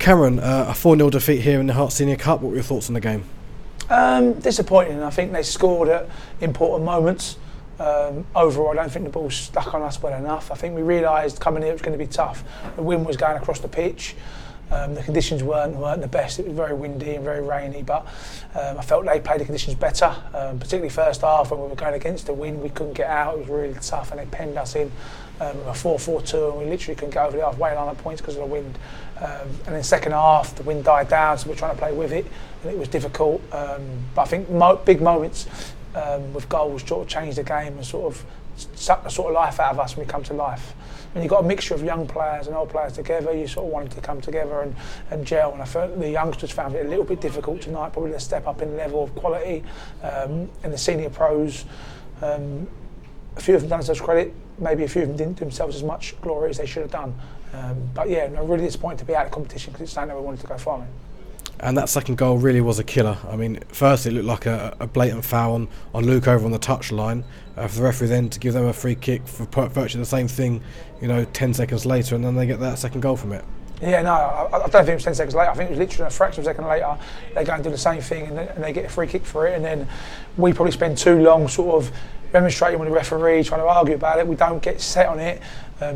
Cameron, a 4-0 defeat here in the Herts Senior Cup. What were your thoughts on the game? Disappointing. I think they scored at important moments. Overall, I don't think the ball stuck on us well enough. I think we realised coming here it was going to be tough. The wind was going across the pitch. The conditions weren't the best. It was very windy and very rainy, but I felt they played the conditions better, particularly first half when we were going against the wind. We couldn't get out. It was really tough, and they penned us in a 4-4-2, and we literally couldn't go over the halfway line at points because of the wind. And then second half, the wind died down, so we're trying to play with it, and it was difficult. But I think big moments with goals sort of changed the game and sort of sucked the sort of life out of us when we come to life. When you've got a mixture of young players and old players together, you sort of wanted to come together and gel. And I felt the youngsters found it a little bit difficult tonight, probably to step up in level of quality. And the senior pros, a few of them done themselves credit. Maybe a few of them didn't do themselves as much glory as they should have done. But yeah, no, really disappointed to be out of the competition because it's something that we wanted to go far in. And that second goal really was a killer. I mean, first it looked like a blatant foul on Luke over on the touchline. For the referee then to give them a free kick for virtually the same thing, 10 seconds later, and then they get that second goal from it. Yeah, no, I don't think it was 10 seconds later. I think it was literally a fraction of a second later. They go and do the same thing and they get a free kick for it. And then we probably spend too long sort of demonstrating with the referee, trying to argue about it. We don't get set on it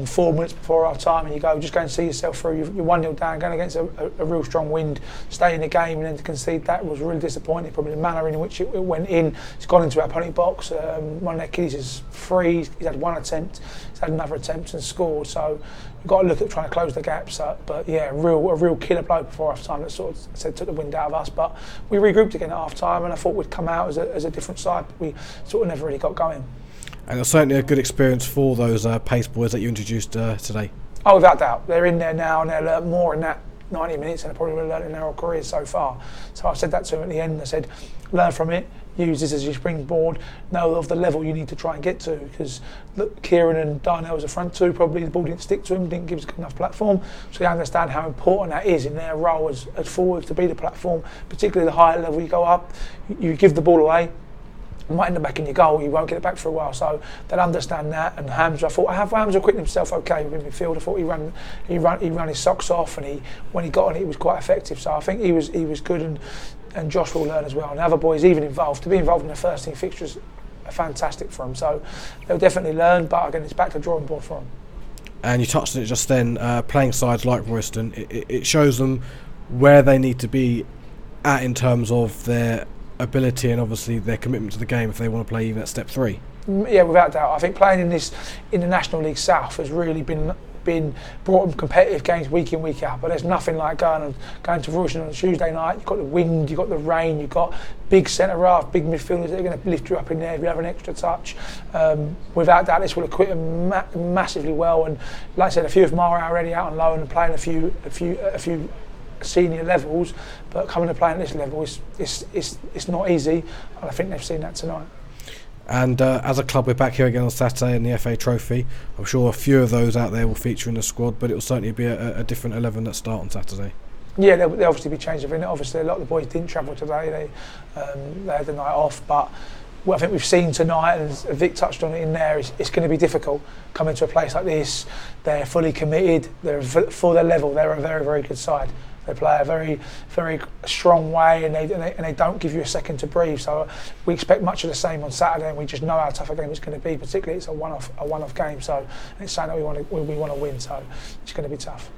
4 minutes before half time, and you go, just go and see yourself through. You're 1-0 down, going against a real strong wind, stay in the game, and then to concede that was really disappointing. Probably the manner in which it went in. It's gone into our penalty box. One of their kiddies is free. He's had one attempt, he's had another attempt and scored. So you've got to look at trying to close the gaps up. But yeah, a real killer blow before half time that sort of took the wind out of us. But we regrouped again at half time, and I thought we'd come out as a different side. But we sort of never really got going. And it's certainly a good experience for those pace boys that you introduced today. Oh, without doubt. They're in there now and they'll learn more in that 90 minutes than they probably will learn in their whole careers so far. So I've said that to them at the end. I said, learn from it, use this as your springboard, know of the level you need to try and get to. Because look, Kieran and Darnell as a front two, probably the ball didn't stick to him, didn't give us enough platform. So they understand how important that is in their role as forwards to be the platform, particularly the higher level you go up. You give the ball away. Might end up back in your goal, you won't get it back for a while. So they'll understand that. And Hamza, I thought Hamza acquitted himself okay within midfield. I thought he ran his socks off, and when he got on it, he was quite effective. So I think he was good, and Josh will learn as well. And the other boys even involved. To be involved in the first team fixtures are fantastic for them. So they'll definitely learn. But again, it's back to drawing board for them. And you touched on it just then. Playing sides like Royston, it shows them where they need to be at in terms of their ability and obviously their commitment to the game if they want to play even at step 3. Yeah, without doubt. I think playing in the National League South has really been brought them competitive games week in, week out. But there's nothing like going to Royston on a Tuesday night. You've got the wind, you've got the rain, you've got big centre half, big midfielders that are going to lift you up in there if you have an extra touch. Without doubt, this will equip them massively well. And like I said, a few of them are already out on loan and playing a few senior levels, but coming to play at this level it's not easy, and I think they've seen that tonight. And as a club, we're back here again on Saturday in the FA Trophy. I'm sure a few of those out there will feature in the squad, but it will certainly be a different 11 that start on Saturday. Yeah, they'll obviously be changing. Obviously, a lot of the boys didn't travel today. They had the night off, but what I think we've seen tonight, and Vic touched on it in there, it's going to be difficult coming to a place like this. They're fully committed. They're for their level. They're a very, very good side. They play a very, very strong way, and they don't give you a second to breathe. So we expect much of the same on Saturday, and we just know how tough a game it's going to be. Particularly, it's a one-off game, so it's something that we want to win. So it's going to be tough.